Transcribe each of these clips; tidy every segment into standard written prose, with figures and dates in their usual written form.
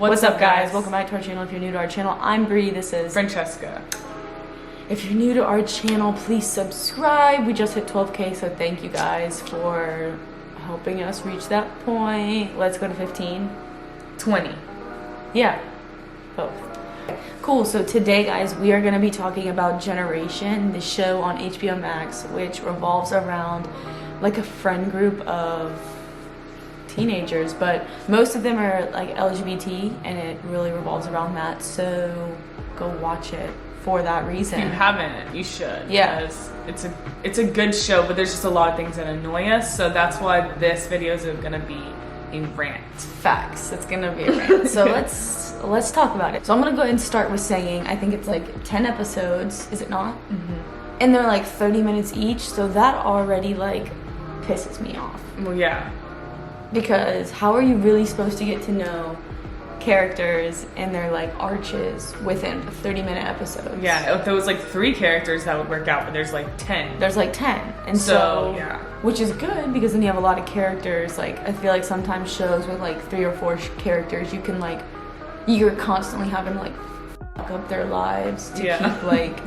What's up, guys? Welcome back to our channel. If you're new to our channel, I'm Bree. This is Francesca. If you're new to our channel, please subscribe. We just hit 12K, so thank you guys for helping us reach that point. Let's go to 15. 20. Yeah, both. Cool, so today, guys, we are going to be talking about Generation, the show on HBO Max, which revolves around like a friend group of teenagers, but most of them are like LGBT, and it really revolves around that, so go watch it for that reason. If you haven't, you should. Yeah. Because it's a good show, but there's just a lot of things that annoy us, so that's why this video is going to be a rant. Facts. It's going to be a rant. So let's talk about it. So I'm going to go ahead and start with saying I think it's like 10 episodes, is it not? Mm-hmm. And they're like 30 minutes each, so that already like pisses me off. Well, yeah. Because how are you really supposed to get to know characters and their like arches within a 30-minute episode? Yeah, if there was like 3 characters that would work out, but there's like 10. There's like 10. And so yeah. Which is good because then you have a lot of characters. Like I feel like sometimes shows with like 3 or 4 characters, you're constantly having to like fuck up their lives to keep like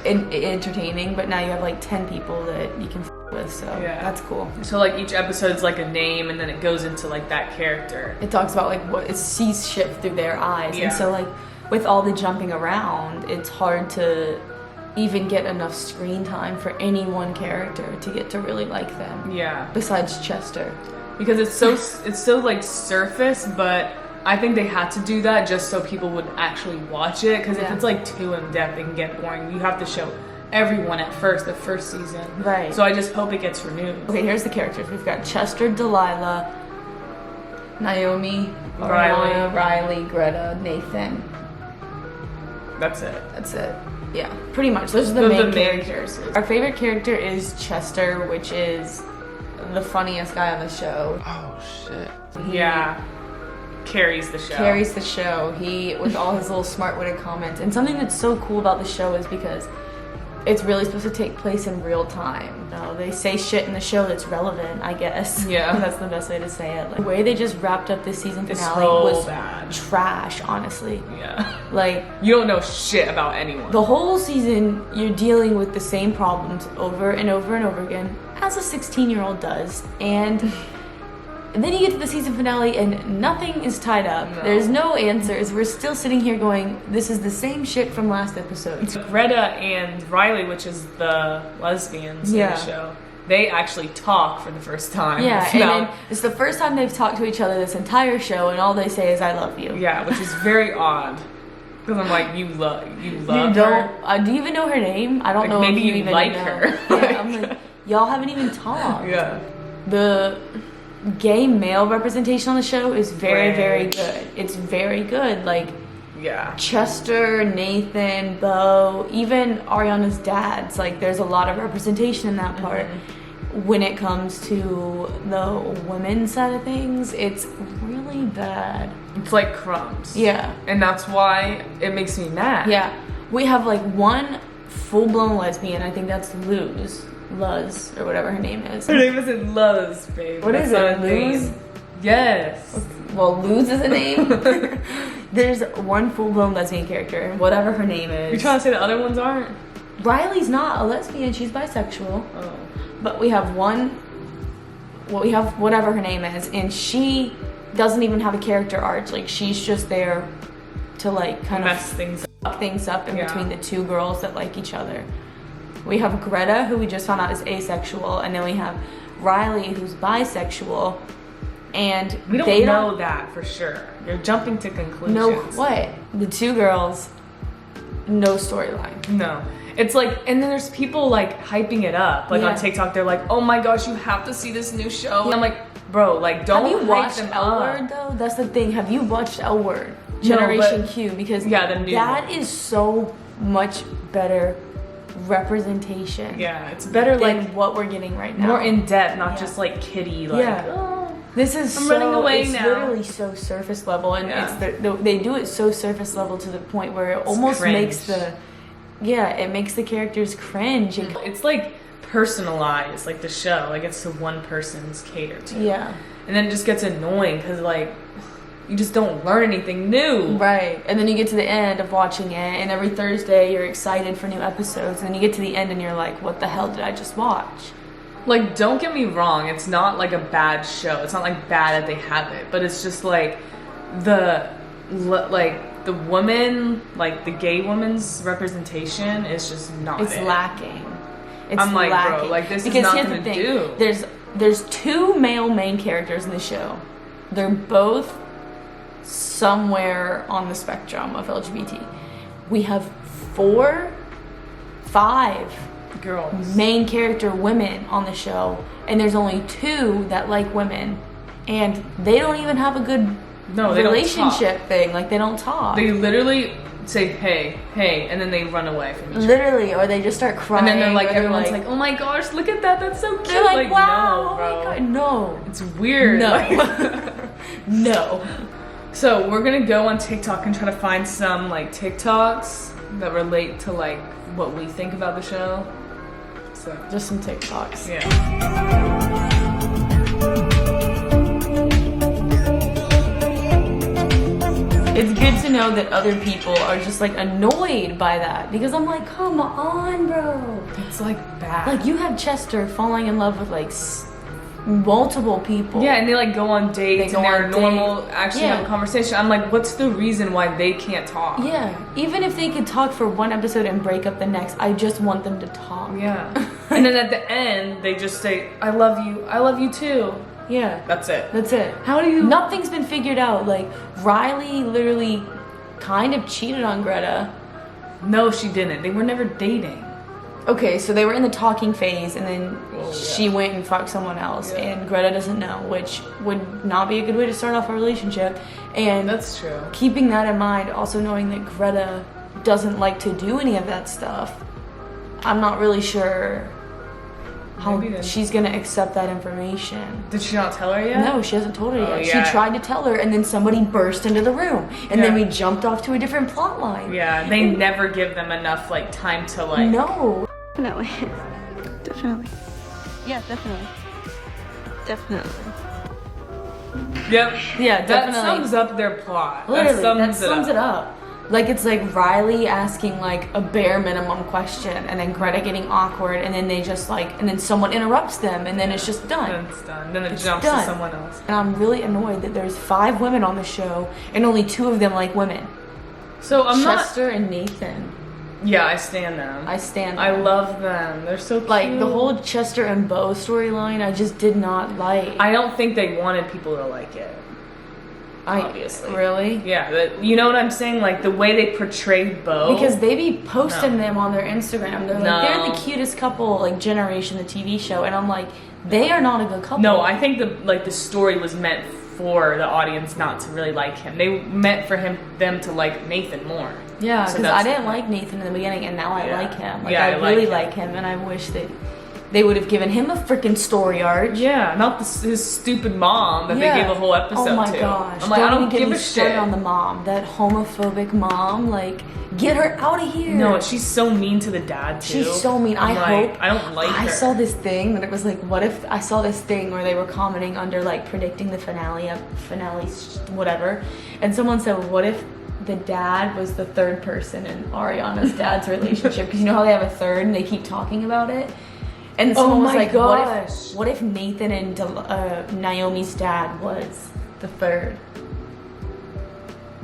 entertaining, but now you have like 10 people that you can with, so that's cool. So like each episode's like a name, and then it goes into like that character. It talks about like what it sees shift through their eyes, and so like with all the jumping around, it's hard to even get enough screen time for any one character to get to really like them. Yeah. Besides Chester, because it's so like surface, but I think they had to do that just so people would actually watch it, because if it's like too in depth, it can get boring. You have to show everyone at first, the first season. Right. So I just hope it gets renewed. Okay, here's the characters. We've got Chester, Delilah, Naomi, Riley, Greta, Nathan. That's it. Yeah, pretty much. Those are the main characters. Our favorite character is Chester, which is the funniest guy on the show. Oh, shit. Carries the show. He, with all his little smart-witted comments. And something that's so cool about the show is because it's really supposed to take place in real time. No, they say shit in the show that's relevant, I guess. Yeah. That's the best way to say it. Like, the way they just wrapped up this season finale was bad. Trash, honestly. Yeah. Like, you don't know shit about anyone. The whole season, you're dealing with the same problems over and over and over again, as a 16-year-old does. And then you get to the season finale and nothing is tied up. No. There's no answers. We're still sitting here going, this is the same shit from last episode. Greta and Riley, which is the lesbians in the show, they actually talk for the first time. Yeah, and then it's the first time they've talked to each other this entire show, and all they say is, I love you. Yeah, which is very odd. Because I'm like, you love her? Do you even know her name? I don't know maybe if you even like her. Yeah, I'm like, y'all haven't even talked. Yeah. The gay male representation on the show is very, very good. It's very good. Like, Chester, Nathan, Bo, even Ariana's dad's, like, there's a lot of representation in that part. When it comes to the women's side of things, it's really bad. It's like crumbs. Yeah. And that's why it makes me mad. Yeah. We have like one full-blown lesbian. I think that's Luz, or whatever her name is. Her name isn't Luz, babe. What is it? Luz? Yes. Well, Luz is a name. There's one full-blown lesbian character, whatever her name is. You're trying to say the other ones aren't? Riley's not a lesbian. She's bisexual. Oh. But we have whatever her name is, and she doesn't even have a character arc. Like, she's just there to like kind of fuck things up in between the 2 girls that like each other. We have Greta, who we just found out is asexual, and then we have Riley, who's bisexual, and we don't know that for sure. You're jumping to conclusions. No, what? The 2 girls, no storyline. No. It's like, and then there's people like hyping it up. Like on TikTok, they're like, oh my gosh, you have to see this new show. And I'm like, bro, like, don't Have you watched them L Word though? That's the thing. Have you watched L Word? Generation Q? Because that is so much better representation. Yeah, it's better than what we're getting right now. More in depth, not just like kiddie. Like, this is running away now. It's literally so surface level, and they do it so surface level to the point where it almost makes it makes the characters cringe. It's like personalized, like the show, like it's to one person's cater to. Yeah. And then it just gets annoying because like you just don't learn anything new. Right. And then you get to the end of watching it, and every Thursday you're excited for new episodes, and then you get to the end and you're like, what the hell did I just watch? Like, don't get me wrong, it's not like a bad show. It's not like bad that they have it, but it's just like the woman, like the gay woman's representation is just not It's lacking. It's I'm like, lacking. bro, like this because is here's nothing the to thing. do. There's two male main characters in the show. They're both somewhere on the spectrum of LGBT. We have 5 Girls. main character women on the show, and there's only 2 that like women, and they don't even have a good relationship thing. Like, they don't talk. They literally say hey, and then they run away from each other. Literally, or they just start crying. And then they're like, or everyone's like, oh my gosh, look at that, that's so cute. they're like, wow, no, bro. oh my god, no. It's weird. No. Like- No. So we're gonna go on TikTok and try to find some like TikToks that relate to like what we think about the show. So Just some TikToks. yeah. It's good to know that other people are just like annoyed by that, because I'm like, come on, bro. It's like bad. Like, you have Chester falling in love with like multiple people. Yeah, and they like go on dates They go and they're on normal, dates. actually Yeah. have a conversation. I'm like, what's the reason why they can't talk? Yeah, even if they could talk for one episode and break up the next, I just want them to talk. Yeah. And then at the end, they just say, I love you too. Yeah. That's it. That's it. How do you... Nothing's been figured out. Like, Riley literally kind of cheated on Greta. No, she didn't. They were never dating. Okay, so they were in the talking phase, and then Oh, yeah. she went and fucked someone else, Yeah. and Greta doesn't know, which would not be a good way to start off a relationship. And That's true. keeping that in mind, also knowing that Greta doesn't like to do any of that stuff, I'm not really sure how Maybe then. she's gonna accept that information. Did she not tell her yet? No, she hasn't told her Oh, yet. yeah. She tried to tell her, and then somebody burst into the room, and then Yeah. we jumped off to a different plot line. Yeah, they never give them enough like time to like... No. Definitely. Definitely. Yeah, definitely. Definitely. Yep. Yeah, That definitely. sums up their plot. Literally, that sums it up. Like, it's like Riley asking like a bare minimum question, and then Greta getting awkward, and then they just like, and then someone interrupts them, and then it's just done. Then it's done. Then it It's jumps done. to someone else. And I'm really annoyed that there's 5 women on the show, and only 2 of them like women. So I'm Chester and Nathan. Yeah, I stand them. I stand I them. love them. They're so cute. Like, the whole Chester and Bo storyline, I just did not like. I don't think they wanted people to like it. Obviously. Really? Yeah, you know what I'm saying? Like the way they portrayed Bo. Because they be posting No. them on their Instagram. They're like, No. they're the cutest couple, like Generation, the TV show. And I'm like, they are not a good couple. No, I think the story was meant for the audience not to really like him. They meant for them to like Nathan more. Yeah, So because that's I didn't the like Nathan in the beginning, and now I Yeah. like him. Like, Yeah, I I like really him. like him, and I wish that they would have given him a freaking story arc. Yeah, not his stupid mom that they gave a whole episode to. Oh my gosh. I'm like, I even don't get give me a started shit. on the mom. That homophobic mom. Like, get her out of here. No, she's so mean to the dad too. She's so mean. I'm like, hope. I don't like her. I saw this thing that it was like, what if I saw this thing where they were commenting under like predicting the finale, whatever, and someone said, what if the dad was the third person in Ariana's dad's relationship? Because you know how they have a third and they keep talking about it. And someone was my like, gosh. what if Nathan and Naomi's dad was the third?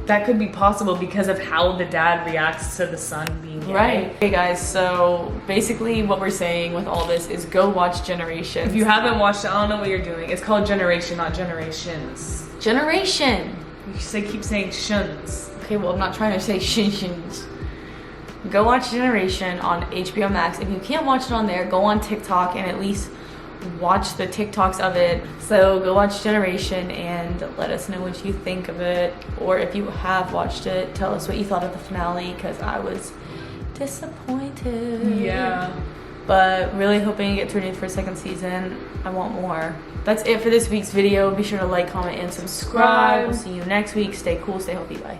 That could be possible because of how the dad reacts to the son being gay. Right. Hey guys, so basically what we're saying with all this is go watch Generations. If you haven't watched it, I don't know what you're doing. It's called Generation, not Generations. Generation. You keep saying shuns. Okay, well, I'm not trying to say shins. Go watch Generation on HBO Max. If you can't watch it on there, go on TikTok and at least watch the TikToks of it. So go watch Generation and let us know what you think of it. Or if you have watched it, tell us what you thought of the finale, because I was disappointed. Yeah. But really hoping to get turned in for a second season. I want more. That's it for this week's video. Be sure to like, comment, and subscribe. We'll see you next week. Stay cool, stay healthy. Bye.